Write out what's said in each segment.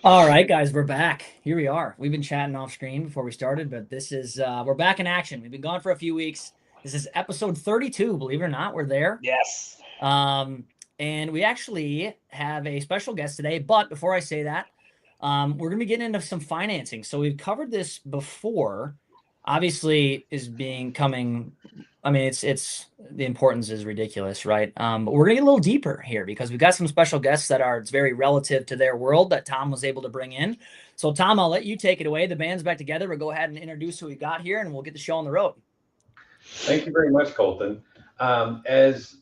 All right, guys, we're back. Here we are. We've been chatting off screen before we started, but this is we're back in action. We've been gone for a few weeks. This is episode 32, believe it or not, we're there. Yes. Um, and we actually have a special guest today, but before I say that, we're gonna be getting into some financing. So we've covered this before. Obviously, is being coming. I mean, it's the importance is ridiculous, right? But we're gonna get a little deeper here because we've got some special guests that are it's very relative to their world that Tom was able to bring in. So Tom, I'll let you take it away. The band's back together. We'll go ahead and introduce who we got here, and we'll get the show on the road. Thank you very much, Colton. As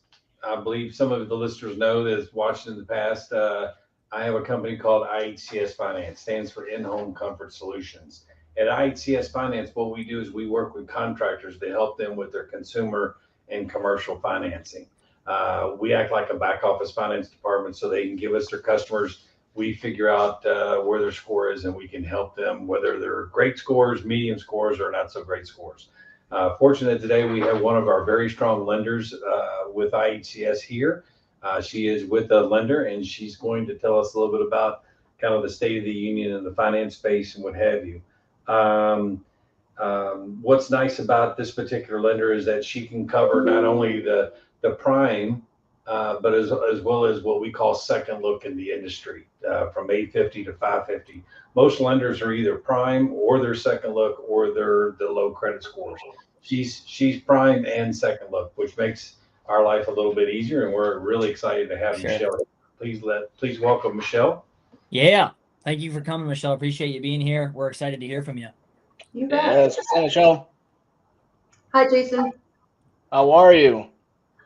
I believe some of the listeners know that has watched in the past, I have a company called IHCS Finance, stands for In-Home Comfort Solutions. At IHCS Finance, what we do is we work with contractors to help them with their consumer and commercial financing. We act like a back office finance department so they can give us their customers. We figure out where their score is and we can help them, whether they're great scores, medium scores, or not so great scores. Fortunate today, we have one of our very strong lenders with IHCS here. She is with a lender, and she's going to tell us a little bit about kind of the state of the union and the finance space and what have you. What's nice about this particular lender is that she can cover not only the prime, but as well as what we call second look in the industry, from 850 to 550. Most lenders are either prime or their second look or they're the low credit scores. She's prime and second look, which makes our life a little bit easier, and we're really excited to have Sure. Michelle. Please welcome Michelle. Yeah, thank you for coming, Michelle. Appreciate you being here. We're excited to hear from you. You bet. Yes. Michelle, Hi, Jason. how are you?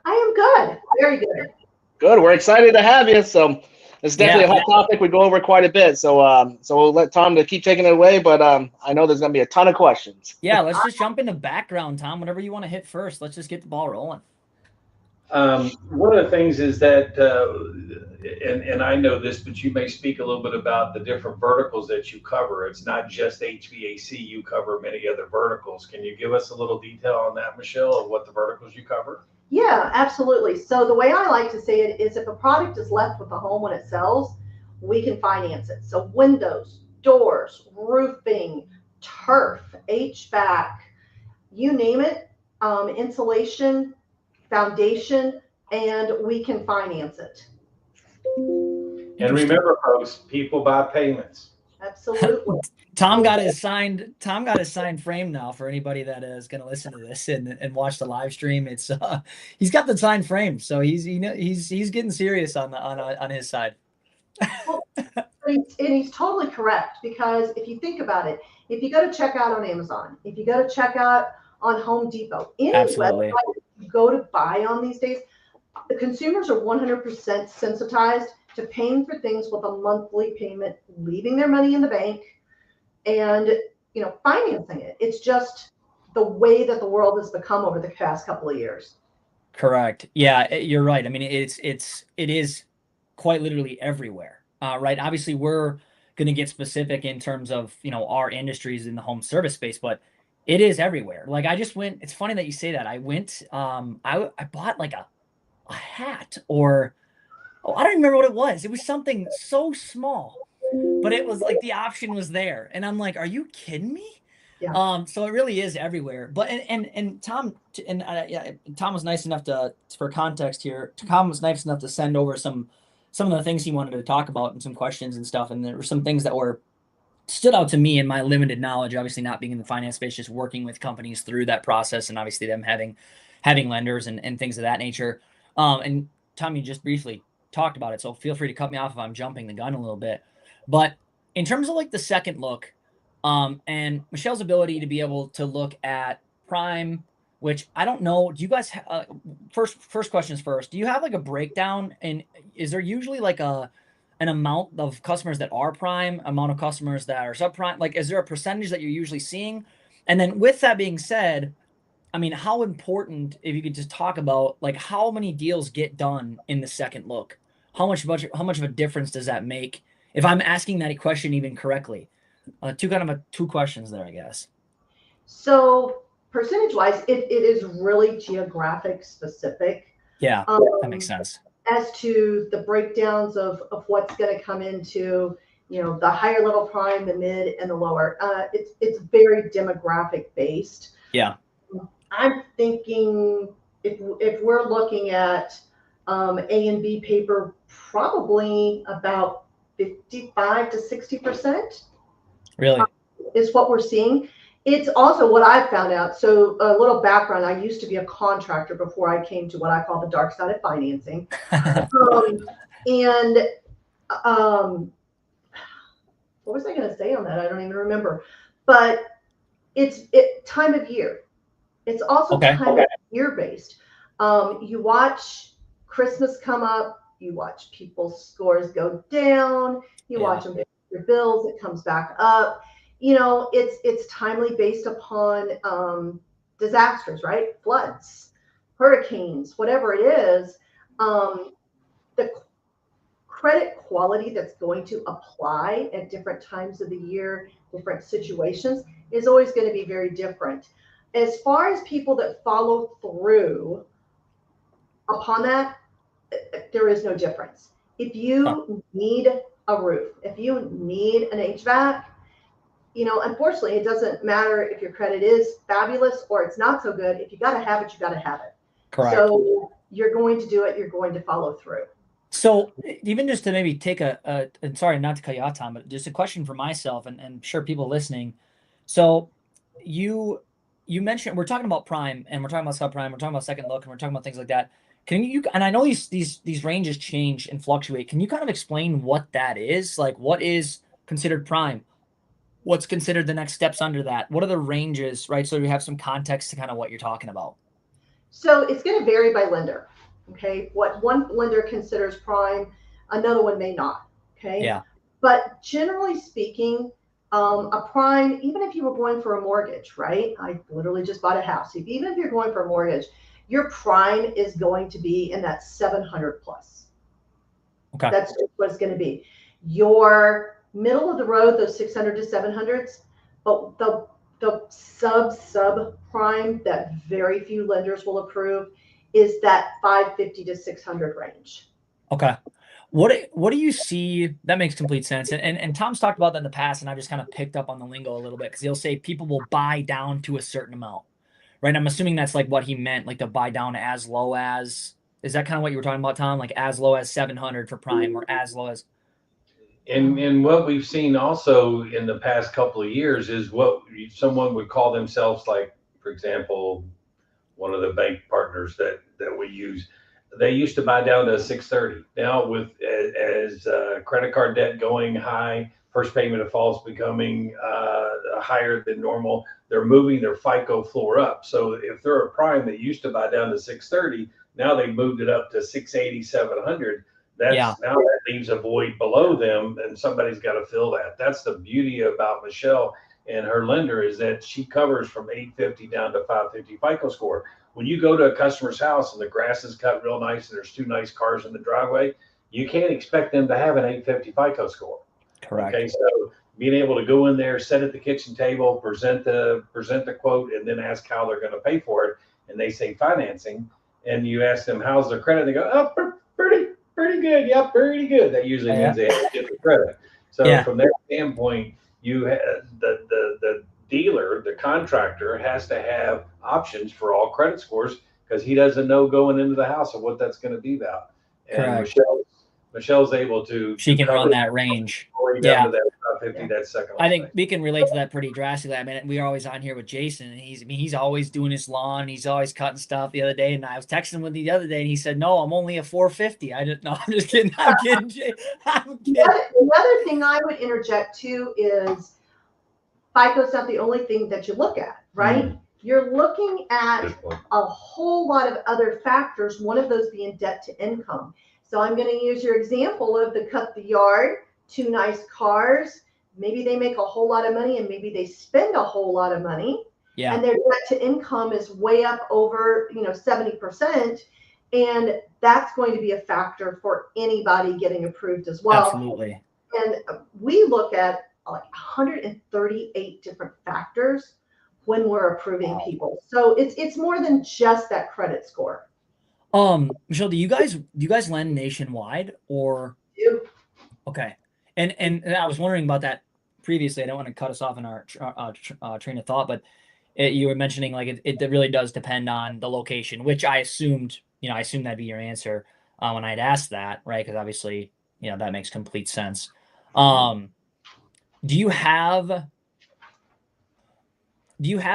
I am good. Very good. Good. We're excited to have you. So it's definitely Yeah. a hot topic. We go over quite a bit. So we'll let Tom to keep taking it away. But I know there's gonna be a ton of questions. Yeah, let's just jump into background, Tom. Whatever you want to hit first. Let's just get the ball rolling. One of the things is that, and I know this, but you may speak a little bit about the different verticals that you cover. It's not just HVAC, you cover many other verticals. Can you give us a little detail on that, Michelle, of what the verticals you cover? Yeah, absolutely. So the way I like to say it is if a product is left with the home when it sells, we can finance it. So windows, doors, roofing, turf, HVAC, you name it, insulation, foundation, and we can finance it. And remember, folks, people buy payments. Absolutely. Tom got his signed frame now for anybody that is going to listen to this and watch the live stream. It's he's got the signed frame, so he's getting serious on his side. Well, and he's totally correct, because if you think about it, if you go to check out on Amazon, if you go to check out on Home Depot, any Absolutely. website you go to buy on these days, the consumers are 100% sensitized to paying for things with a monthly payment, leaving their money in the bank, and financing it. It's just the way that the world has become over the past couple of years. Correct. Yeah, you're right. I mean, it is quite literally everywhere, right? Obviously, we're going to get specific in terms of our industries in the home service space, but it is everywhere. Like I just went. It's funny that you say that. I went. I bought like a hat or I don't remember what it was. It was something so small, but it was like the option was there, and I'm like, are you kidding me? Yeah. So it really is everywhere. But and Tom yeah, Tom was nice enough for context here. Tom was nice enough to send over some of the things he wanted to talk about and some questions and stuff. And there were some things that stood out to me in my limited knowledge, obviously not being in the finance space, just working with companies through that process, and obviously them having lenders and things of that nature. And Tom, you just briefly talked about it, so feel free to cut me off if I'm jumping the gun a little bit. But in terms of like the second look, and Michelle's ability to be able to look at prime, which I don't know, do you guys first questions first, do you have like a breakdown, and is there usually like an amount of customers that are prime, amount of customers that are subprime? Like, is there a percentage that you're usually seeing? And then with that being said, I mean, how important, if you could just talk about like how many deals get done in the second look? How much of a difference does that make? If I'm asking that question even correctly, two questions there, I guess. So percentage wise, it is really geographic specific. Yeah, that makes sense. As to the breakdowns of what's going to come into the higher level prime, the mid, and the lower. It's very demographic based. Yeah. I'm thinking if we're looking at A and B paper, probably about 55 to 60%. Really? Is what we're seeing. It's also what I've found out. So a little background, I used to be a contractor before I came to what I call the dark side of financing. And what was I going to say on that? I don't even remember. But it's time of year. It's also Okay. time of year based. You watch Christmas come up, you watch people's scores go down, you watch them pay their bills, it comes back up. It's timely based upon disasters, right? Floods, hurricanes, whatever it is. The credit quality that's going to apply at different times of the year, different situations, is always going to be very different. As far as people that follow through upon that, there is no difference. If you need a roof, if you need an HVAC, unfortunately, it doesn't matter if your credit is fabulous or it's not so good. If you got to have it, you got to have it. Correct. So you're going to do it. You're going to follow through. So even just to maybe take and sorry not to cut you off, Tom, but just a question for myself and sure people listening. So you mentioned, we're talking about prime and we're talking about subprime, we're talking about second look, and we're talking about things like that. Can you, and I know these ranges change and fluctuate. Can you kind of explain what that is? Like, what is considered prime? What's considered the next steps under that? What are the ranges, right? So we have some context to kind of what you're talking about. So it's going to vary by lender. Okay. What one lender considers prime, another one may not. Okay. Yeah. But generally speaking, a prime, even if you were going for a mortgage, right? I literally just bought a house. Even if you're going for a mortgage, your prime is going to be in that 700 plus. Okay. That's what it's going to be. Your middle of the road, those 600 to 700s, but the sub prime that very few lenders will approve is that 550 to 600 range. Okay. What do you see? That makes complete sense. And Tom's talked about that in the past, and I've just kind of picked up on the lingo a little bit because he'll say people will buy down to a certain amount, right? I'm assuming that's like what he meant, like to buy down as low as. Is that kind of what you were talking about, Tom? Like as low as 700 for prime, or as low as. And what we've seen also in the past couple of years is what someone would call themselves, like, for example, one of the bank partners that we use, they used to buy down to 630. Now with as credit card debt going high, first payment defaults becoming higher than normal, they're moving their FICO floor up. So if they're a prime that used to buy down to 630, now they've moved it up to 680, 700. Now that leaves a void below them, and somebody's got to fill that. That's the beauty about Michelle and her lender, is that she covers from 850 down to 550 FICO score. When you go to a customer's house and the grass is cut real nice and there's two nice cars in the driveway, you can't expect them to have an 850 FICO score. Correct. Okay, so being able to go in there, sit at the kitchen table, present the quote, and then ask how they're going to pay for it, and they say financing, and you ask them how's their credit, they go, oh, pretty good. Yeah, pretty good. That usually means they have to get the credit. So from that standpoint, you have the dealer, the contractor, has to have options for all credit scores because he doesn't know going into the house of what that's going to be about. And Michelle's able to. She can run that range. Down to that 550, that second. I think we can relate to that pretty drastically. I mean, we are always on here with Jason, and he's always doing his lawn. He's always cutting stuff. The other day, and I was texting him with the other day, and he said, "No, I'm only a 450." I didn't know. I'm just kidding. I'm kidding. I'm kidding. The other thing I would interject too is FICO's not the only thing that you look at, right? Mm-hmm. You're looking at a whole lot of other factors. One of those being debt to income. So I'm going to use your example of the cut the yard, two nice cars. Maybe they make a whole lot of money and maybe they spend a whole lot of money. Yeah. And their debt to income is way up over, 70%. And that's going to be a factor for anybody getting approved as well. Absolutely. And we look at like 138 different factors when we're approving people. So it's more than just that credit score. Michelle, do you guys lend nationwide or? Do. Okay. And I was wondering about that previously. I don't want to cut us off in our train of thought, but you were mentioning like it really does depend on the location, which I assumed, I assumed that'd be your answer when I'd asked that, right? Because obviously, that makes complete sense. Do you have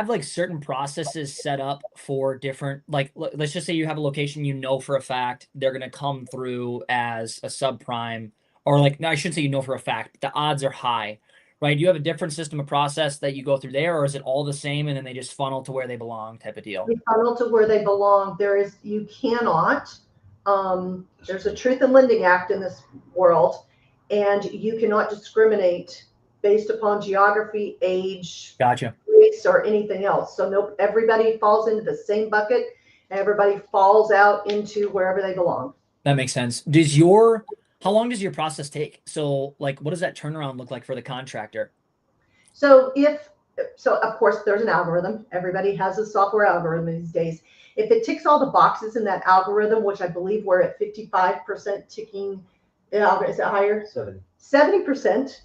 like certain processes set up for different, like, let's just say you have a location, for a fact they're going to come through as a subprime, or like, no, I shouldn't say for a fact, but the odds are high, right? Do you have a different system of process that you go through there, or is it all the same and then they just funnel to where they belong type of deal? They funnel to where they belong. You cannot, there's a Truth in Lending Act in this world, and you cannot discriminate based upon geography, age, Gotcha, race, or anything else. So nope, everybody falls into the same bucket. Everybody falls out into wherever they belong. that makes sense. How long does your process take? So like, what does that turnaround look like for the contractor? So of course there's an algorithm. Everybody has a software algorithm these days. If it ticks all the boxes in that algorithm, which I believe we're at 55% ticking, is it higher? 70%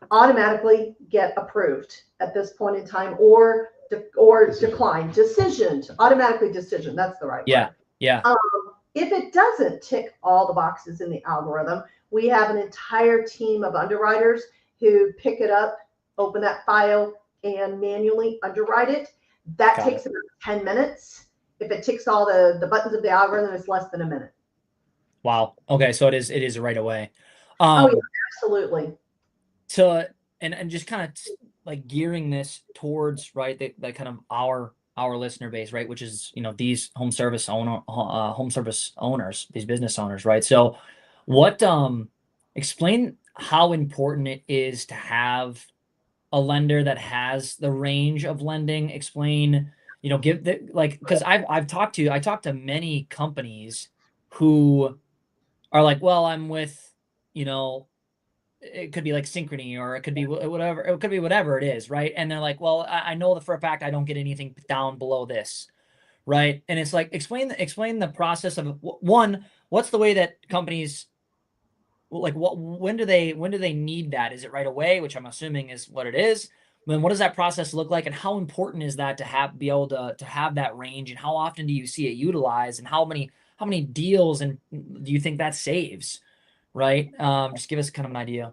automatically get approved at this point in time, or declined, automatically decision. That's the right Yeah. word. Yeah. If it doesn't tick all the boxes in the algorithm, we have an entire team of underwriters who pick it up, open that file, and manually underwrite it. That takes about 10 minutes. If it ticks all the buttons of the algorithm, it's less than a minute. Wow. Okay. So it is right away. Oh yeah, absolutely. And just kind of like gearing this towards, right, that kind of our listener base, right, which is these home service owners, these business owners, right? So what explain how important it is to have a lender that has the range of lending. Explain, give the, like, because I talked to many companies who are like, well, I'm with, it could be like Synchrony, or it could be whatever it is, right? And they're like, well, I know that for a fact I don't get anything down below this, right? And it's like, explain the process of, one, what's the way that companies, like, when do they need that? Is it right away, which I'm assuming is what it is? Then what does that process look like, and how important is that to be able to have that range, and how often do you see it utilized, and how many deals and do you think that saves? Right. Just give us kind of an idea.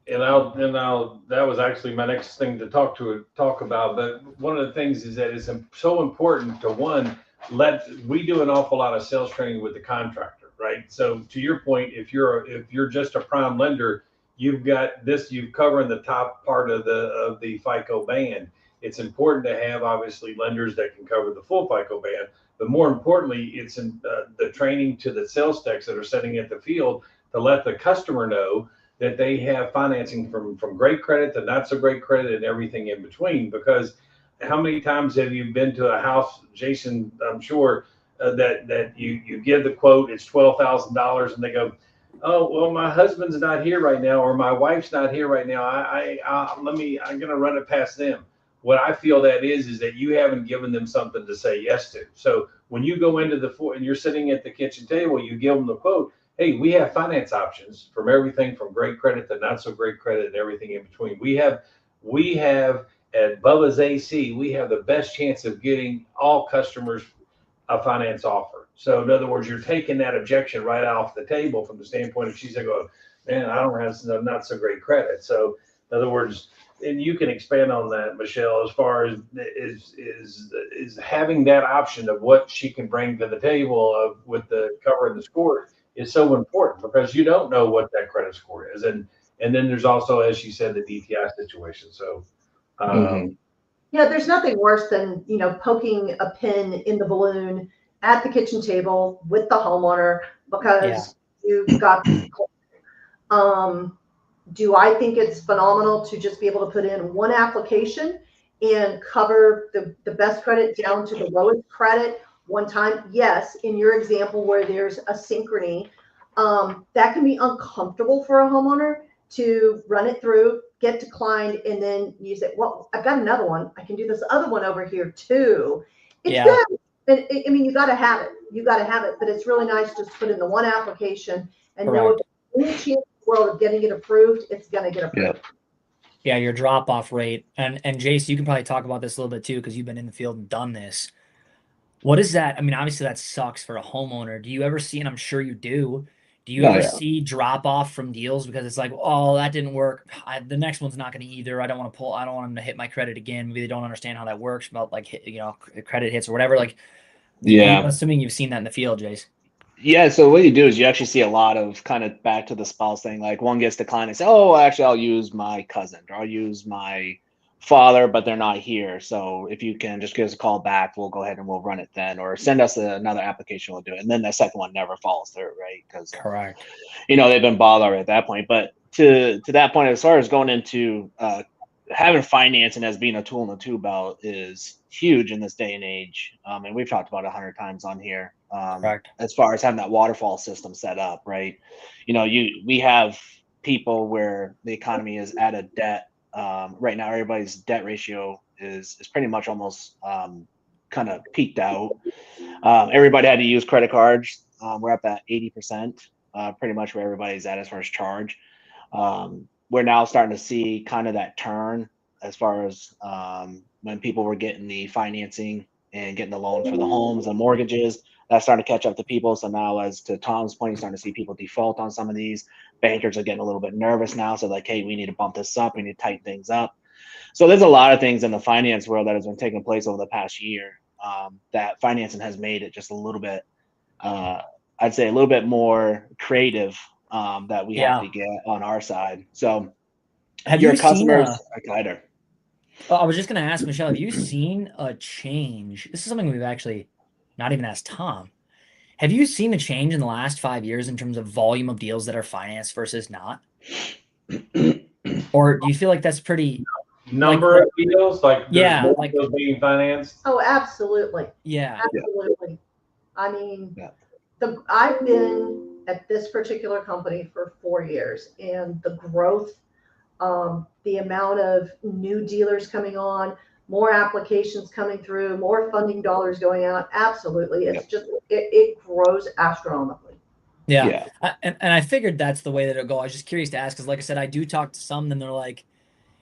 And that was actually my next thing to talk about. But one of the things is that it's so important to we do an awful lot of sales training with the contractor, right? So to your point, if you're just a prime lender, you've covering the top part of the FICO band. It's important to have obviously lenders that can cover the full FICO band, but more importantly, it's in the training to the sales techs that are sitting at the field to let the customer know that they have financing from great credit to not so great credit and everything in between. Because how many times have you been to a house, Jason, I'm sure, that you give the quote, it's $12,000, and they go, oh, well, my husband's not here right now, or my wife's not here right now. I'm going to run it past them. What I feel that is that you haven't given them something to say yes to. So when you go into and you're sitting at the kitchen table, you give them the quote, hey, we have finance options from everything from great credit to not so great credit and everything in between. We have at Bubba's AC, we have the best chance of getting all customers a finance offer. So in other words, you're taking that objection right off the table from the standpoint of she's like, oh, man, I don't have not so great credit. So in other words, and you can expand on that, Michelle, as far as is having that option of what she can bring to the table with the cover and the score is so important, because you don't know what that credit score is. And then there's also, as she said, the DTI situation. So yeah, there's nothing worse than, poking a pin in the balloon at the kitchen table with the homeowner because you've got, do I think it's phenomenal to just be able to put in one application and cover the best credit down to the lowest credit one time? Yes. In your example where there's a Synchrony, that can be uncomfortable for a homeowner to run it through, get declined, and then you say, well, I've got another one. I can do this other one over here too. It's good. But I mean, you got to have it. But it's really nice just to put in the one application and know if any chance world of getting it approved, it's going to get approved. Yeah, your drop off rate, and Jace, you can probably talk about this a little bit too because you've been in the field and done this. What is that? I mean, obviously that sucks for a homeowner. Do you ever see, and I'm sure you do, ever see drop off from deals because it's like, oh, that didn't work. The next one's not going to either. I don't want them to hit my credit again. Maybe they don't understand how that works about like credit hits or whatever. Like, I'm assuming you've seen that in the field, Jace. Yeah, so what you do is you actually see a lot of kind of back to the spouse thing. Like one gets declined and say, oh, actually, I'll use my cousin or I'll use my father, but they're not here. So if you can just give us a call back, we'll go ahead and we'll run it then, or send us another application, we'll do it. And then the second one never follows through, right? Because correct, they've been bothered at that point. But to that point, as far as going into having financing as being a tool in the tool belt is huge in this day and age. And we've talked about it 100 times on here. As far as having that waterfall system set up, right? We have people where the economy is at a debt. Right now, everybody's debt ratio is pretty much almost kind of peaked out. Everybody had to use credit cards. We're up at 80%, pretty much where everybody's at as far as charge. We're now starting to see kind of that turn as far as when people were getting the financing and getting the loans for the homes and mortgages. That's starting to catch up to people. So now, as to Tom's point, you're starting to see people default on some of these. Bankers are getting a little bit nervous now. So like, hey, we need to bump this up. We need to tighten things up. So there's a lot of things in the finance world that has been taking place over the past year that financing has made it just a little bit, I'd say a little bit more creative that we have to get on our side. So have your you customers seen are tighter. I was just going to ask Michelle, have you seen a change? This is something we've actually not even asked Tom. Have you seen a change in the last 5 years in terms of volume of deals that are financed versus not? Or do you feel like that's pretty number of deals, like those being financed? Oh, absolutely. Yeah. Absolutely. I mean, I've been at this particular company for 4 years, and the growth, the amount of new dealers coming on, more applications coming through, more funding dollars going out. Absolutely. It's just, it grows astronomically. Yeah. And I figured that's the way that it'll go. I was just curious to ask, because like I said, I do talk to some, and they're like,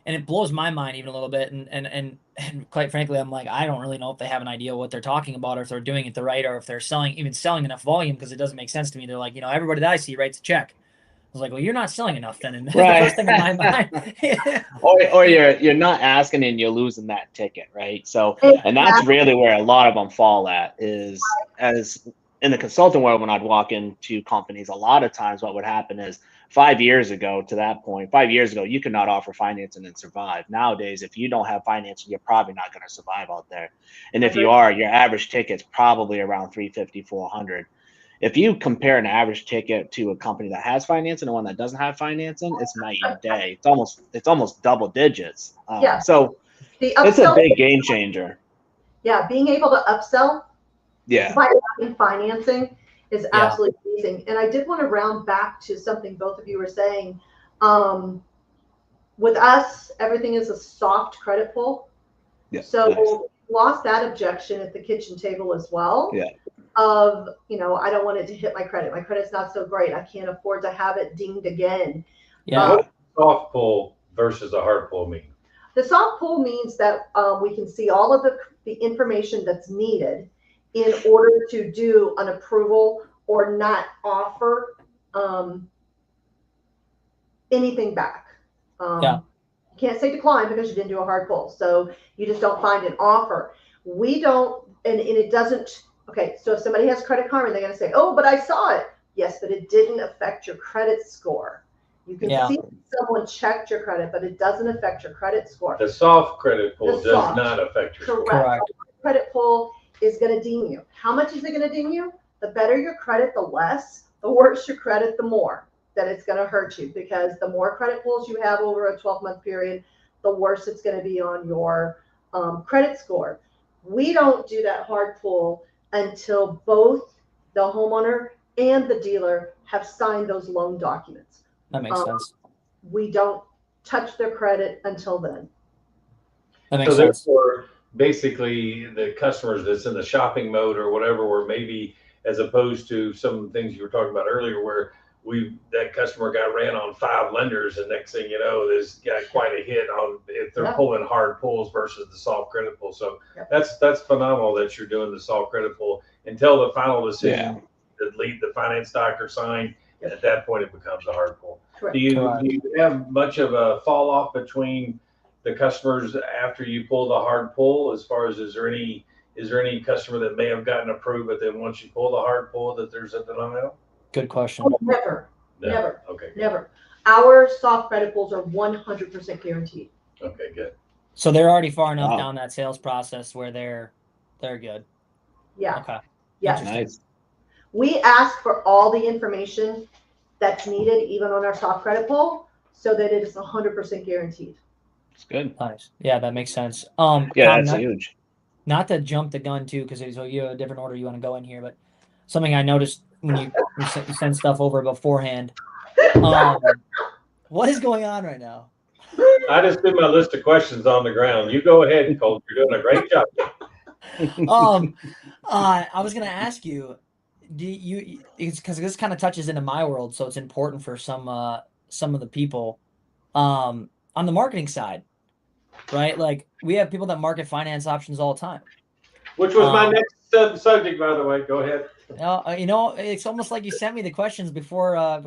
and it blows my mind even a little bit. And quite frankly, I'm like, I don't really know if they have an idea what they're talking about, or if they're doing it the right, or if they're selling enough volume, because it doesn't make sense to me. They're like, everybody that I see writes a check. I was like, well, you're not selling enough then. And that's the first thing in my mind. or you're not asking and you're losing that ticket, right? So, and that's really where a lot of them fall at, is as in the consulting world, when I'd walk into companies, a lot of times what would happen is 5 years ago, you could not offer financing and survive. Nowadays, if you don't have financing, you're probably not going to survive out there. And if you are, your average ticket's probably around 350, 400. If you compare an average ticket to a company that has financing and one that doesn't have financing, it's night and day. It's almost double digits. So it's a big game changer. Yeah, being able to upsell by having financing is absolutely amazing. And I did want to round back to something both of you were saying. With us, everything is a soft credit pull. So lost that objection at the kitchen table as well. Of, I don't want it to hit my credit. My credit's not so great. I can't afford to have it dinged again. Soft pull versus a hard pull mean? The soft pull means that we can see all of the information that's needed in order to do an approval or not offer anything back. You can't say decline because you didn't do a hard pull. So you just don't find an offer. We don't, and it doesn't. Okay, so if somebody has Credit Karma, they're going to say, oh, but I saw it. Yes, but it didn't affect your credit score. You can see someone checked your credit, but it doesn't affect your credit score. The soft credit pull does not affect your score. Correct. Credit pull is going to ding you. How much is it going to ding you? The better your credit, the less. The worse your credit, the more that it's going to hurt you, because the more credit pulls you have over a 12-month period, the worse it's going to be on your credit score. We don't do that hard pull until both the homeowner and the dealer have signed those loan documents. That makes sense. We don't touch their credit until then. That makes sense. Therefore, basically, the customers that's in the shopping mode or whatever, where maybe, as opposed to some things you were talking about earlier, where that customer got ran on 5 lenders, and next thing you know, there's got quite a hit on if they're pulling hard pulls versus the soft credit pull. So that's phenomenal that you're doing the soft credit pull until the final decision to leave the finance doctor sign. At that point, it becomes a hard pull. Do you have much of a fall off between the customers after you pull the hard pull? As far as is there any customer that may have gotten approved, but then once you pull the hard pull, that there's a denial? Good question. Oh, never. Okay. Never. Our soft credit pulls are 100% guaranteed. Okay, good. So they're already far enough down that sales process where they're good. Yeah. Okay. Yes. Nice. We ask for all the information that's needed, even on our soft credit pull, so that it is 100% guaranteed. It's good. Nice. Yeah, that makes sense. Yeah, Tom, that's huge. Not to jump the gun too, because you have a different order you want to go in here, but something I noticed when you send stuff over beforehand. What is going on right now? I just did my list of questions on the ground. You go ahead, Colt. You're doing a great job. I was gonna ask you, it's because this kind of touches into my world, so it's important for some of the people on the marketing side, right? Like we have people that market finance options all the time. Which was my next subject, by the way. Go ahead. It's almost like you sent me the questions before the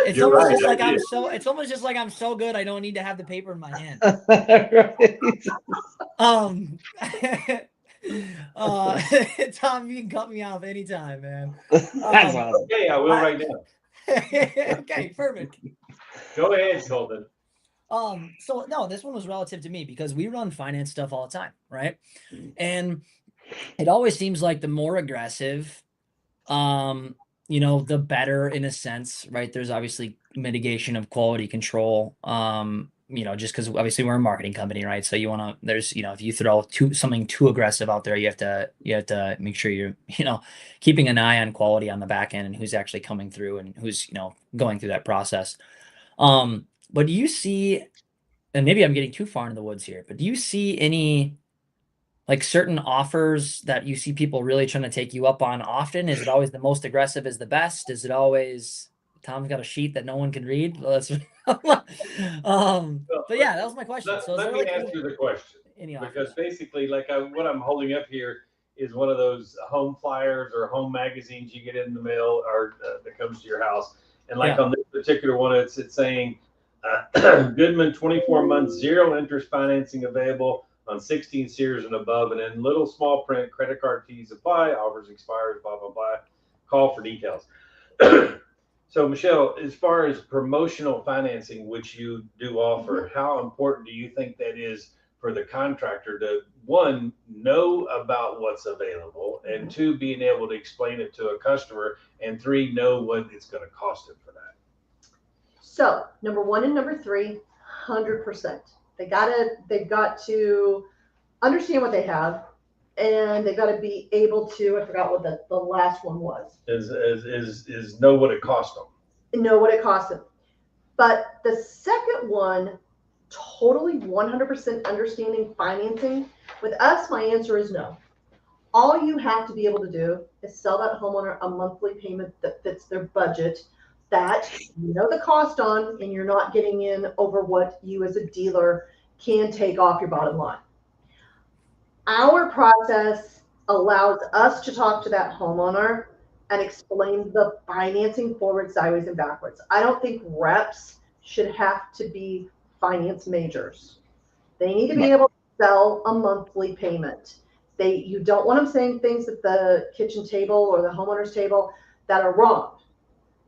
It's You're almost right, just like I did. It's almost just like I'm so good I don't need to have the paper in my hand. Tom, you can cut me off anytime, man. That's awesome. Okay, I will right now. Okay, perfect. Go ahead, Colton. So no, this one was relative to me because we run finance stuff all the time, right? And it always seems like the more aggressive, the better in a sense, right? There's obviously mitigation of quality control, just because obviously we're a marketing company, right? So if you throw something too aggressive out there, you have to make sure you're, keeping an eye on quality on the back end and who's actually coming through and who's, going through that process. But do you see, and maybe I'm getting too far into the woods here, but do you see any like certain offers that you see people really trying to take you up on often? Is it always the most aggressive is the best? Is it always Tom's got a sheet that no one can read? Well, that's but yeah, that was my question. Let me ask you the question, because basically, what I'm holding up here is one of those home flyers or home magazines you get in the mail or that comes to your house, and on this particular one, it's saying Goodman 24 months 0 interest financing available on 16 series and above, and in little small print, credit card fees apply, offers expires, blah, blah, blah. Call for details. So, Michelle, as far as promotional financing, which you do offer, how important do you think that is for the contractor to, one, know about what's available, and two, being able to explain it to a customer, and three, know what it's going to cost them for that? So, number one and number three, 100%. They've got to understand what they have, and they've got to be able to, I forgot what the last one was. Is know what it cost them. Know what it costs them. But the second one, totally 100% understanding financing. With us, my answer is no. All you have to be able to do is sell that homeowner a monthly payment that fits their budget, that you know the cost on, and you're not getting in over what you as a dealer can take off your bottom line. Our process allows us to talk to that homeowner and explain the financing forward, sideways, and backwards. I don't think reps should have to be finance majors. They need to be able to sell a monthly payment. You don't want them saying things at the kitchen table or the homeowner's table that are wrong.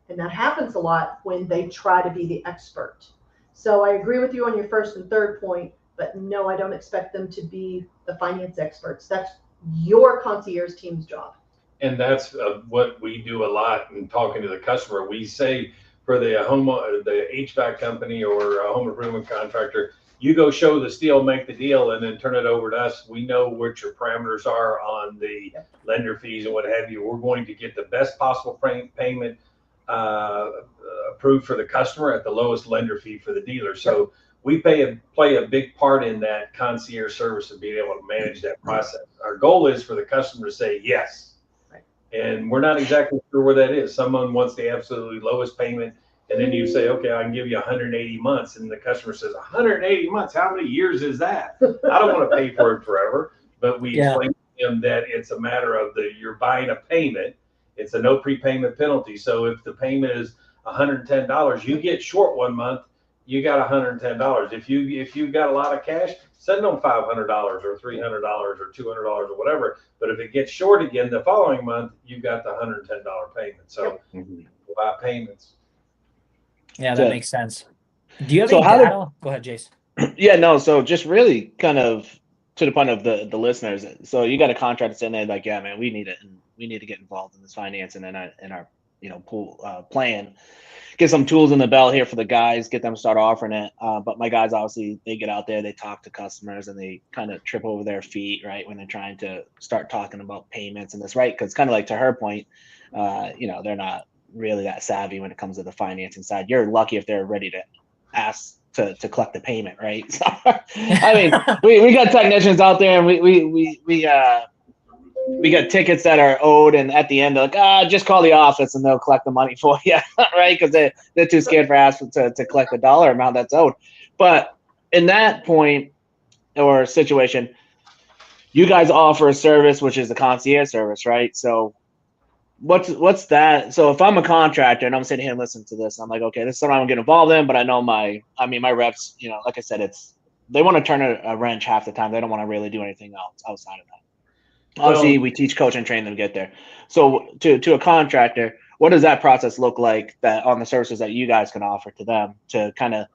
And that happens a lot when they try to be the expert. So I agree with you on your first and third point, but no, I don't expect them to be the finance experts. That's your concierge team's job. And that's what we do a lot in talking to the customer. We say for the HVAC company or a home improvement contractor, you go show the steel, make the deal, and then turn it over to us. We know what your parameters are on the lender fees and what have you. We're going to get the best possible payment approved for the customer at the lowest lender fee for the dealer. So we play a big part in that concierge service of being able to manage that process. Our goal is for the customer to say yes. And we're not exactly sure where that is. Someone wants the absolutely lowest payment, and then you say, okay, I can give you 180 months. And the customer says, 180 months? How many years is that? I don't want to pay for it forever. But we explain to them that it's a matter of you're buying a payment. It's a no prepayment penalty. So if the payment is $110, you get short 1 month, you got $110. If you've got a lot of cash, send them $500 or $300 or $200 or whatever. But if it gets short again the following month, you got the $110 payment. So buy payments. Yeah, that makes sense. Do you have So any data? Go ahead, Jace. Yeah, no. So just really kind of to the point of the listeners. So you got a contractor sitting there like, yeah, man, we need it, and we need to get involved in this finance and in our pool plan. Get some tools in the belt here for the guys, get them to start offering it. But my guys, obviously, they get out there, they talk to customers, and they kind of trip over their feet, right, when they're trying to start talking about payments and this, right? Because kind of like to her point, they're not really that savvy when it comes to the financing side. You're lucky if they're ready to ask to collect the payment, right? So, I mean, we got technicians out there, and we got tickets that are owed, and at the end they're like, just call the office and they'll collect the money for you, right? Because they're too scared for asking to collect the dollar amount that's owed. But in that point or situation, you guys offer a service which is the concierge service, right? So what's that? So if I'm a contractor and I'm sitting here and listening to this, I'm like, okay, this is something I'm getting involved in, but I know my reps, like I said, they want to turn a wrench half the time. They don't want to really do anything else outside of that. Obviously, we teach, coach, and train them to get there. So to a contractor, what does that process look like that on the services that you guys can offer to them to kind of,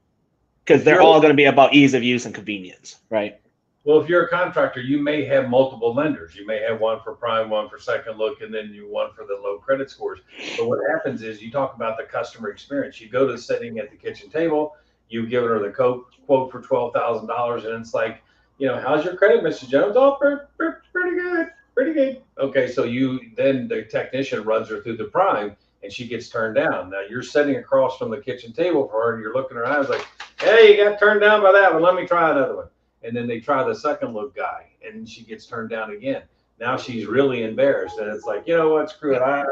because they're all going to be about ease of use and convenience, right? Well, if you're a contractor, you may have multiple lenders. You may have one for prime, one for second look, and then one for the low credit scores. But what happens is you talk about the customer experience. You go to sitting at the kitchen table, you give her the quote for $12,000, and it's like, how's your credit, Mr. Jones? Oh, pretty good, pretty good. Okay, so then the technician runs her through the prime, and she gets turned down. Now you're sitting across from the kitchen table for her, and you're looking in her eyes like, hey, you got turned down by that one. Let me try another one. And then they try the second look guy, and she gets turned down again. Now she's really embarrassed, and it's like, you know what? Screw it. I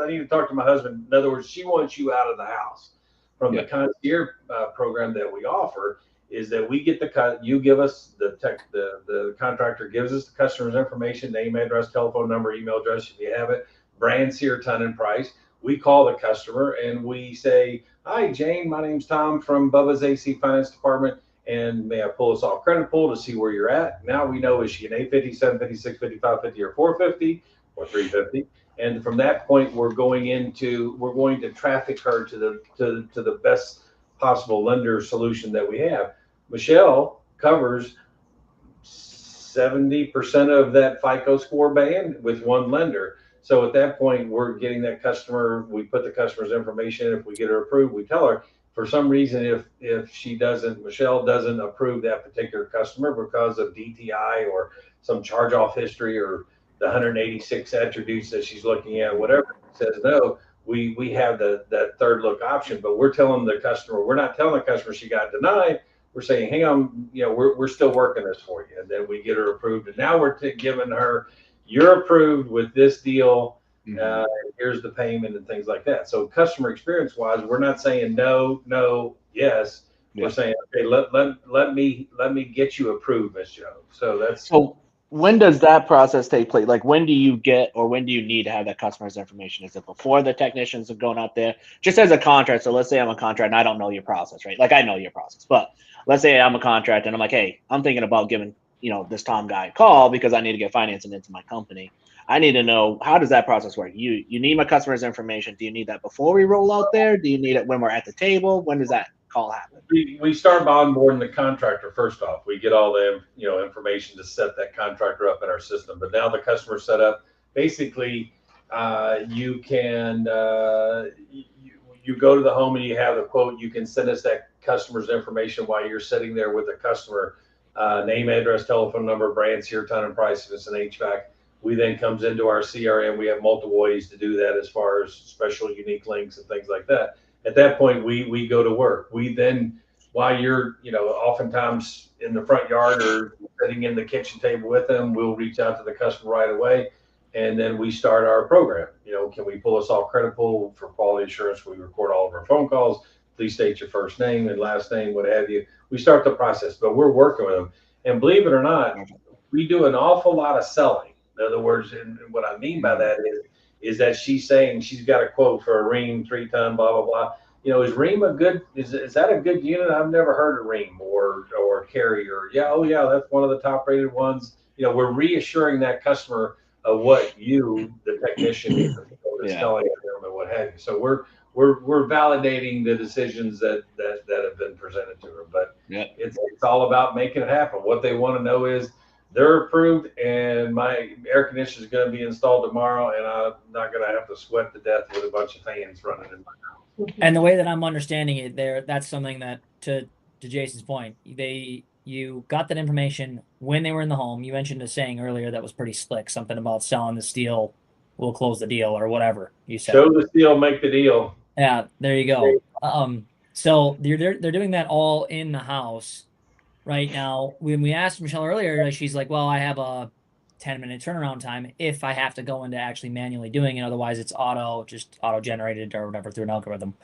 need to talk to my husband. In other words, she wants you out of the house. From the concierge program that we offer, is that we get you give us the contractor gives us the customer's information, name, address, telephone number, email address if you have it, brand, SEER, ton, and price. We call the customer and we say, hi, Jane, my name's Tom from Bubba's AC Finance Department, and may I pull us off credit pool to see where you're at? Now we know, is she an 850, 750, 650, 550, or 450, or 350? And from that point, we're going to traffic her to the best possible lender solution that we have. Michelle covers 70% of that FICO score band with one lender. So at that point, we're getting that customer, we put the customer's information. If we get her approved, we tell her. For some reason, if Michelle doesn't approve that particular customer because of DTI or some charge-off history or the 186 attributes that she's looking at, whatever, says no, we have that third look option. But we're telling the customer, we're not telling the customer she got denied. We're saying, hang on, we're still working this for you. And then we get her approved. And now we're giving her, you're approved with this deal. Here's the payment and things like that. So customer experience wise, we're not saying no, yes. Yeah. We're saying, okay, let me get you approved, Ms. Jones. So when does that process take place? Like, when do you need to have that customer's information? Is it before the technicians are going out there? Just as a contractor, so let's say I'm a contractor and I don't know your process, right? Like, I know your process, but let's say I'm a contractor and I'm like, hey, I'm thinking about giving this Tom guy a call because I need to get financing into my company. I need to know, how does that process work? You need my customer's information. Do you need that before we roll out there? Do you need it when we're at the table? When does that call happen? We start by onboarding the contractor first off. We get all the information to set that contractor up in our system. But now the customer's set up. Basically, you can you go to the home and you have the quote. You can send us that customer's information while you're sitting there with the customer. Name, address, telephone number, brand, SEER, ton, and price if it's an HVAC. We then comes into our CRM. We have multiple ways to do that as far as special unique links and things like that. At that point, we go to work. We then, while you're, oftentimes in the front yard or sitting in the kitchen table with them, we'll reach out to the customer right away. and then we start our program. Can we pull a soft credit pull for quality assurance? We record all of our phone calls. Please state your first name and last name, what have you. We start the process, but we're working with them. And believe it or not, we do an awful lot of selling. In other words, and what I mean by that is that she's saying she's got a quote for a Ream 3-ton, blah, blah, blah. Is Ream a good, is that a good unit? I've never heard of Ream or Carrier. Yeah, oh yeah, that's one of the top rated ones. We're reassuring that customer of what you, the technician, is telling them and what have you. So we're validating the decisions that have been presented to her. But it's all about making it happen. What they want to know is they're approved and my air conditioner is going to be installed tomorrow, and I'm not going to have to sweat to death with a bunch of fans running in my house. And the way that I'm understanding it there, that's something that, to Jason's point, you got that information when they were in the home. You mentioned a saying earlier that was pretty slick, something about selling the steel, we'll close the deal, or whatever you said. Show the steel, make the deal. Yeah, there you go. So they're doing that all in the house right now. When we asked Michelle earlier, she's like, well, I have a 10-minute turnaround time if I have to go into actually manually doing it. Otherwise, it's auto-generated or whatever through an algorithm,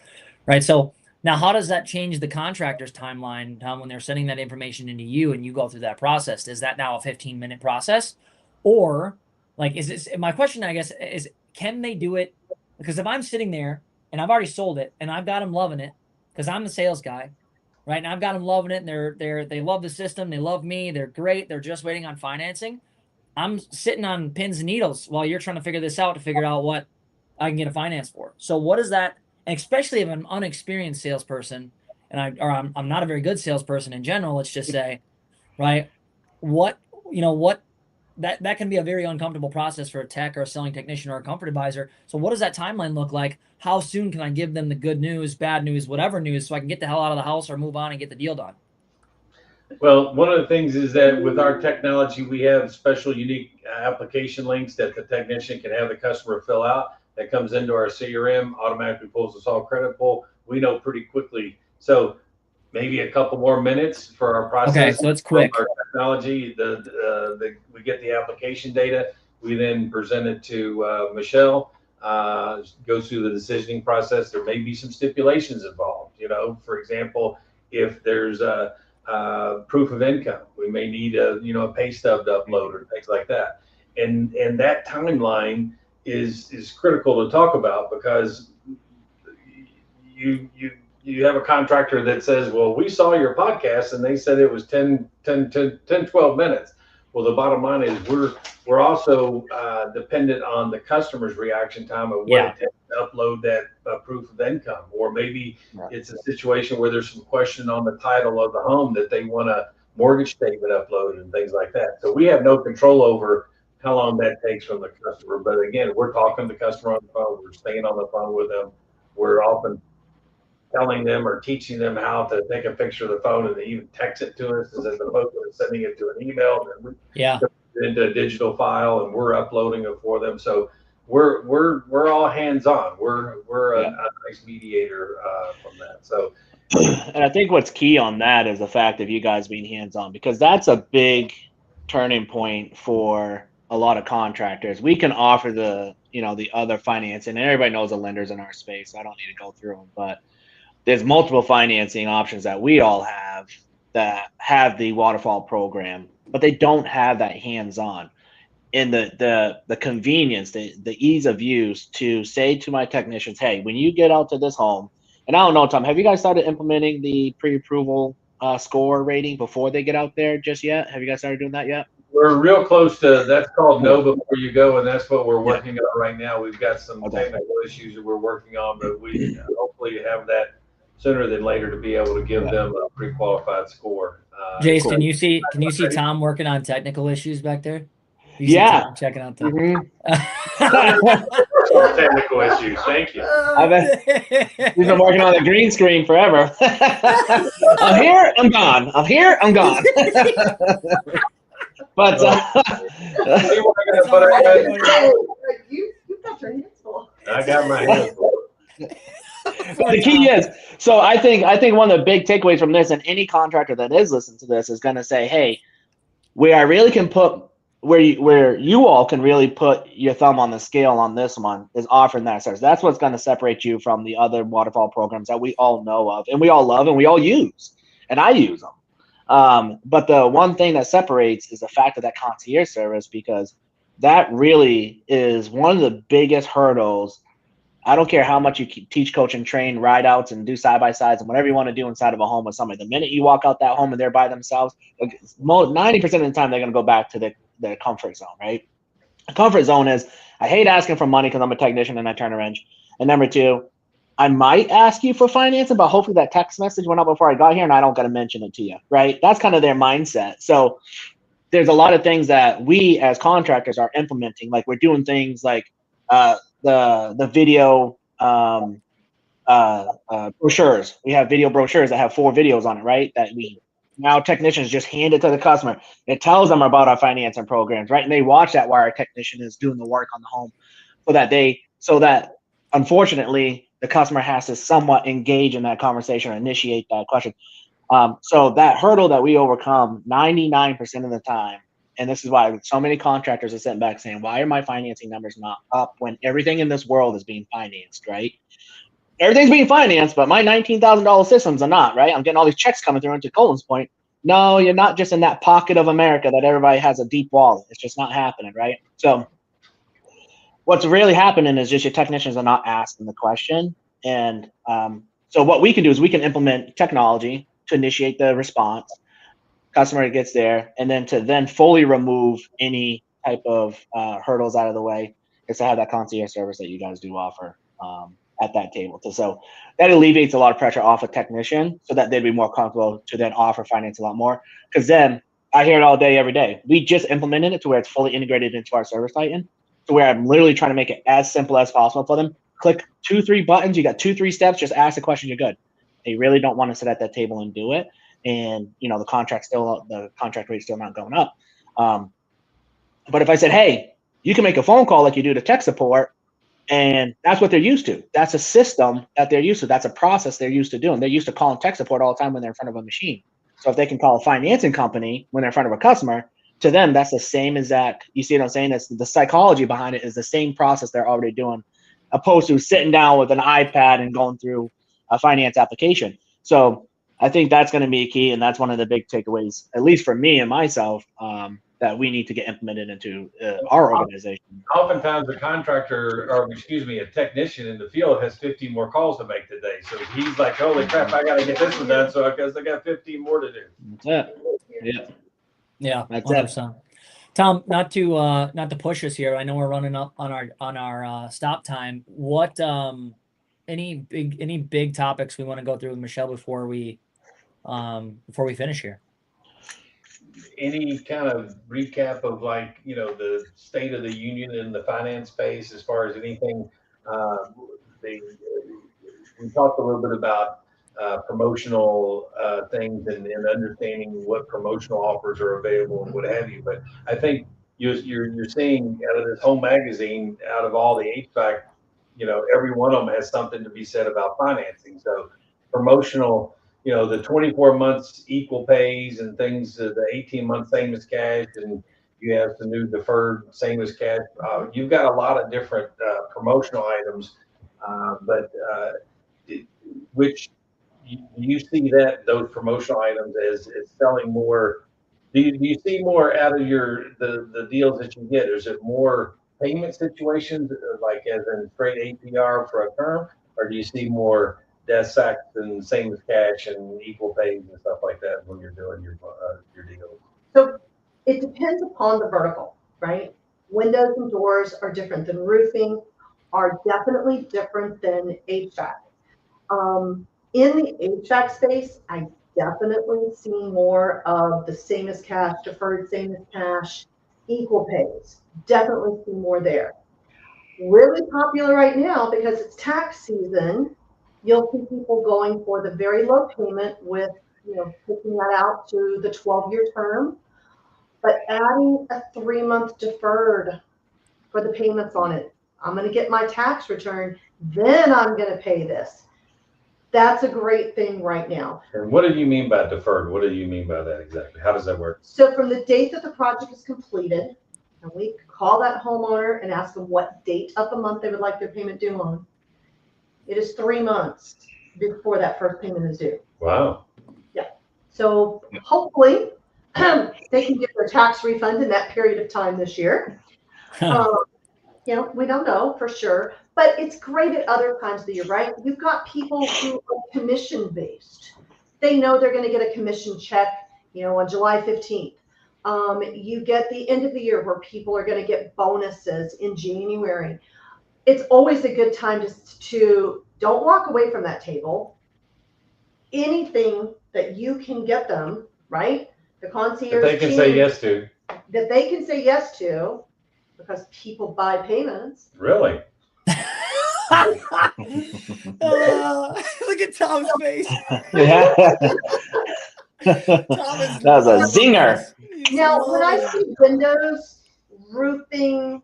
right? So now how does that change the contractor's timeline, Tom, when they're sending that information into you and you go through that process? Is that now a 15-minute process? Or, like, is this, my question, I guess, is can they do it? Because if I'm sitting there and I've already sold it and I've got them loving it because I'm the sales guy, right? And I've got them loving it and they love the system. They love me. They're great. They're just waiting on financing. I'm sitting on pins and needles while you're trying to figure this out to figure out what I can get a finance for. So what is that? And especially if I'm an unexperienced salesperson and I'm not a very good salesperson in general, let's just say, right? That can be a very uncomfortable process for a tech or a selling technician or a comfort advisor. So what does that timeline look like? How soon can I give them the good news, bad news, whatever news, so I can get the hell out of the house or move on and get the deal done? Well, one of the things is that with our technology, we have special unique application links that the technician can have the customer fill out. That comes into our CRM, automatically pulls us all credit pull. We know pretty quickly. So maybe a couple more minutes for our process. Okay, so it's quick. Our technology, we get the application data. We then present it to Michelle. Goes through the decisioning process. There may be some stipulations involved. For example, if there's a proof of income, we may need a pay stub to upload or things like that. And that timeline is critical to talk about, because you have a contractor that says, well, we saw your podcast and they said it was 10, 12 minutes. Well, the bottom line is we're also dependent on the customer's reaction time of what it takes to upload that proof of income. Or maybe it's a situation where there's some question on the title of the home that they want a mortgage statement uploaded and things like that. So we have no control over how long that takes from the customer. But again, we're talking to the customer on the phone. We're staying on the phone with them. We're often telling them or teaching them how to take a picture of the phone and they even text it to us as opposed to sending it to an email. And we put it into a digital file and we're uploading it for them. So we're all hands on. We're a nice mediator from that. So, and I think what's key on that is the fact of you guys being hands on, because that's a big turning point for a lot of contractors. We can offer the other financing, and everybody knows the lenders in our space. So I don't need to go through them, but there's multiple financing options that we all have that have the waterfall program, but they don't have that hands-on. And the convenience, the ease of use to say to my technicians, hey, when you get out to this home, and I don't know, Tom, have you guys started implementing the pre-approval score rating before they get out there just yet? Have you guys started doing that yet? We're real close to, that's called Know Before You Go, and that's what we're working on right now. We've got some technical issues that we're working on, but we hopefully have that sooner than later to be able to give them a pre-qualified score. Jason, can you see Tom working on technical issues back there? Tom checking out Tom. Technical issues. Thank you. We've been working on the green screen forever. I'm here, I'm gone. I'm here, I'm gone. But you've got your hands full. I got my hands full. The key is, so I think one of the big takeaways from this, and any contractor that is listening to this is going to say, hey, where I really can put where you all can really put your thumb on the scale on this one is offering that service. That's what's going to separate you from the other waterfall programs that we all know of and we all love and we all use, and I use them. But the one thing that separates is the fact of that concierge service, because that really is one of the biggest hurdles. I don't care how much you teach, coach, and train ride outs and do side by sides and whatever you want to do inside of a home with somebody. The minute you walk out that home and they're by themselves, 90% of the time they're going to go back to their comfort zone, right? The comfort zone is, I hate asking for money because I'm a technician and I turn a wrench. And number two, I might ask you for financing, but hopefully that text message went out before I got here and I don't got to mention it to you, right? That's kind of their mindset. So there's a lot of things that we as contractors are implementing. Like we're doing things like the video brochures. We have video brochures that have 4 videos on it, right? That we now technicians just hand it to the customer. It tells them about our financing programs, right? And they watch that while our technician is doing the work on the home, so that unfortunately the customer has to somewhat engage in that conversation or initiate that question. So that hurdle that we overcome 99% of the time, and this is why so many contractors are sitting back saying, why are my financing numbers not up when everything in this world is being financed, right? Everything's being financed, but my $19,000 systems are not, right? I'm getting all these checks coming through. Into Colin's point, no, you're not just in that pocket of America that everybody has a deep wallet. It's just not happening, right? So what's really happening is just your technicians are not asking the question. And so what we can do is we can implement technology to initiate the response. Customer gets there, and then to fully remove any type of hurdles out of the way is to have that concierge service that you guys do offer at that table. So that alleviates a lot of pressure off a technician so that they'd be more comfortable to then offer finance a lot more. Because then I hear it all day, every day. We just implemented it to where it's fully integrated into our Service Titan, to where I'm literally trying to make it as simple as possible for them. Click 2-3 buttons. You got 2-3 steps. Just ask the question. You're good. They really don't want to sit at that table and do it. And the contract rate's still not going up. But if I said, hey, you can make a phone call like you do to tech support, and that's what they're used to. That's a system that they're used to. That's a process they're used to doing. They're used to calling tech support all the time when they're in front of a machine. So if they can call a financing company when they're in front of a customer, to them, that's the same exact, you see what I'm saying? That's the psychology behind it is the same process they're already doing, opposed to sitting down with an iPad and going through a finance application. So I think that's going to be key, and that's one of the big takeaways, at least for me and myself, that we need to get implemented into our organization. Oftentimes a contractor, or excuse me, a technician in the field has 15 more calls to make today. So he's like, holy crap, I got to get this one done. So I guess I got 15 more to do. That's it. Yeah, that's 100%. it. Tom, not to push us here. I know we're running up on our stop time. What any big topics we want to go through with Michelle before we finish here? Any kind of recap of the state of the union in the finance space as far as anything? We talked a little bit about promotional things and understanding what promotional offers are available and what have you. But I think you're seeing out of this whole magazine, out of all the HVAC, every one of them has something to be said about financing. So promotional, the 24 months equal pays and things, the 18 months same as cash, and you have the new deferred same as cash. You've got a lot of different promotional items, but which you see that those promotional items as selling more. Do you see more out of the deals that you get? Is it more payment situations, like as in straight APR for a term, or do you see more death sacks and same as cash and equal pays and stuff like that when you're doing your deals? So it depends upon the vertical, right? Windows and doors are different than roofing, are definitely different than HVAC. In the HVAC space, I definitely see more of the same as cash, deferred same as cash, equal pays. Definitely see more there. Really popular right now because it's tax season. You'll see people going for the very low payment with, taking that out to the 12-year term, but adding a 3-month deferred for the payments on it. I'm going to get my tax return, then I'm going to pay this. That's a great thing right now. And what do you mean by deferred? What do you mean by that exactly? How does that work? So from the date that the project is completed, and we call that homeowner and ask them what date of the month they would like their payment due on, it is 3 months before that first payment is due. Wow. Yeah. So hopefully they can get their tax refund in that period of time this year. You know, we don't know for sure, but it's great at other times of the year, right? You've got people who are commission based. They know they're going to get a commission check, you know, on July 15th. You get the end of the year where people are going to get bonuses in January. It's always a good time to don't walk away from that table. Anything that you can get them, right? The concierge That they can say yes to. That they can say yes to, because people buy payments. Really? Look at Tom's face. Yeah. Tom is That was a loving zinger. this. He's Now, when I loving see windows, roofing,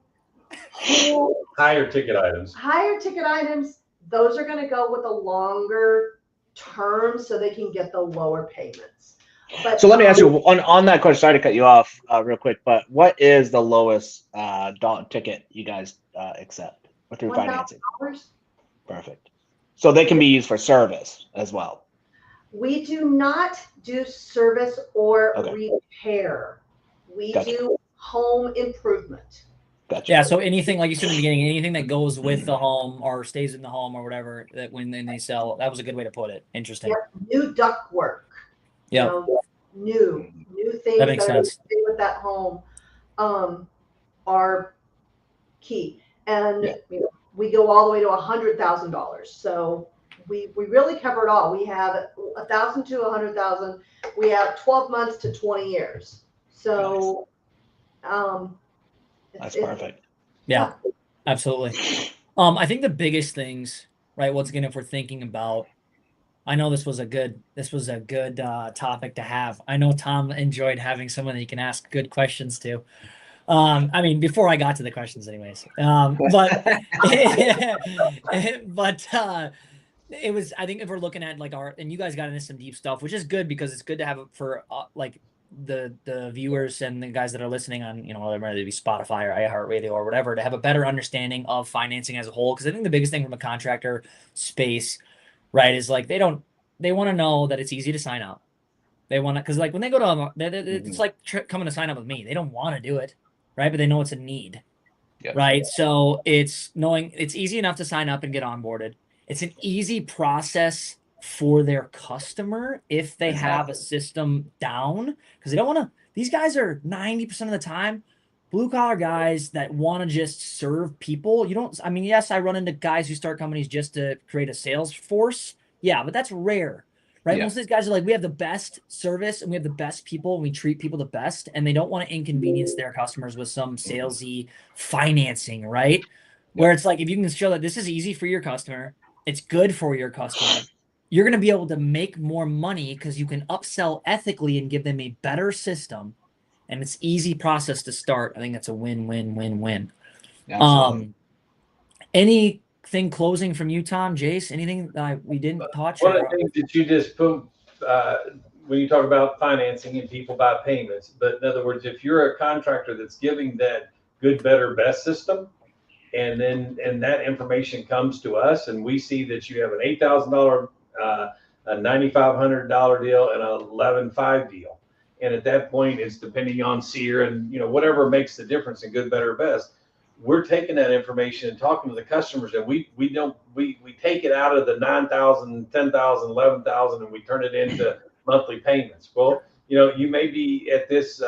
pool, Higher ticket items. higher ticket items, those are going to go with a longer term so they can get the lower payments. But, So let me ask you on that question. Sorry to cut you off real quick, but what is the lowest ticket you guys accept through financing? $1,000. Perfect. So they can be used for service as well. We do not do service or Okay. repair. We Gotcha. do home improvement. Gotcha. Yeah, so anything, like you said in the beginning, anything that goes with the home or stays in the home or whatever, that when they sell, that was a good way to put it. Interesting. Yep. New duct work. Yeah. You know, new things That makes are gonna sense. stay with that home are key. And Yeah. you know, we go all the way to $100,000. So we really cover it all. We have 1,000 to 100,000. We have 12 months to 20 years. So That's perfect. Yeah, absolutely. I think the biggest things, right? Once again, if we're thinking about, I know this was a good topic to have. I know Tom enjoyed having someone that you can ask good questions to. I mean, before I got to the questions, anyways. But it was. I think if we're looking at like and you guys got into some deep stuff, which is good because it's good to have it for like the viewers and the guys that are listening on, you know, whether it be Spotify or iHeartRadio or whatever, to have a better understanding of financing as a whole. Because I think the biggest thing from a contractor space, right, is like they want to know that it's easy to sign up. They want to, because like when they go to it's like coming to sign up with me. They don't want to do it, right? But they know it's a need, Yep. right? So it's knowing it's easy enough to sign up and get onboarded. It's an easy process for their customer if they have a system down, because they don't want to. These guys are 90% of the time blue collar guys that want to just serve people. You don't. I mean, yes, I run into guys who start companies just to create a sales force. Yeah, but that's rare. Right. Yeah. Most of these guys are like, we have the best service and we have the best people and we treat people the best, and they don't want to inconvenience their customers with some salesy financing, right? Where it's like, if you can show that this is easy for your customer, it's good for your customer, you're going to be able to make more money because you can upsell ethically and give them a better system, and it's easy process to start. I think that's a win-win-win-win. Absolutely. Anything closing from you, Tom, Jace? Anything that we didn't touch? One of the things that you just put when you talk about financing and people buy payments, but in other words, if you're a contractor that's giving that good, better, best system, and that information comes to us, and we see that you have an $8,000, a $9,500 deal, and an $11,500 deal, and at that point, it's depending on SEER and whatever makes the difference in good, better, best. We're taking that information and talking to the customers, and we take it out of the $9,000, $10,000, $11,000, and we turn it into monthly payments. Well, you may be at this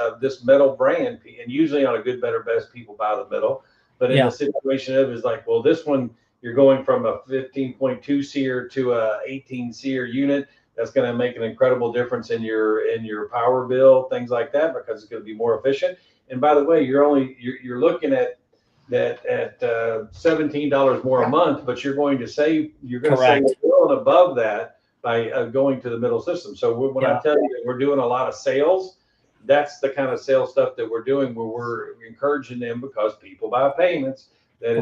metal brand, and usually on a good, better, best, people buy the metal. But in the situation of is like, well, this one you're going from a 15.2 SEER to a 18 SEER unit. That's going to make an incredible difference in your power bill, things like that, because it's going to be more efficient. And by the way, you're looking at that at $17 more a month, but you're going to save well above that by going to the middle system. So when I tell you that we're doing a lot of sales, that's the kind of sales stuff that we're doing, where we're encouraging them, because people buy payments, that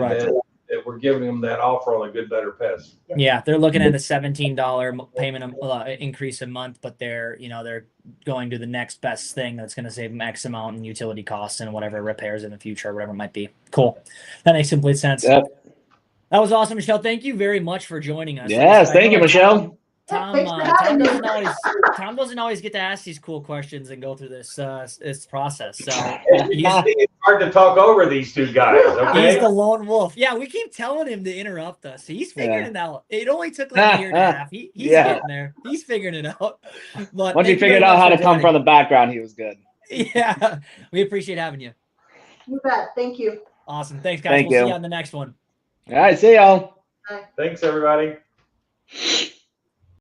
that we're giving them that offer on a good, better pest. Yeah, they're looking at a $17 payment increase a month, but they're going to the next best thing that's going to save them X amount in utility costs and whatever repairs in the future, or whatever it might be. Cool. That makes complete sense. Yep. That was awesome, Michelle. Thank you very much for joining us. Yes, I thank know you, Michelle. Tom Thanks for having me. Tom doesn't always get to ask these cool questions and go through this process. So It's hard to talk over these two guys. Okay. he's the lone wolf. Yeah, we keep telling him to interrupt us. He's figuring it out. It only took like a year and a half. He's getting there. He's figuring it out. But once he figured out how to come from the background, he was good. Yeah, we appreciate having you. You bet. Thank you. Awesome. Thanks, guys. Thank We'll you. see you on the next one. All right, see y'all. Thanks, everybody.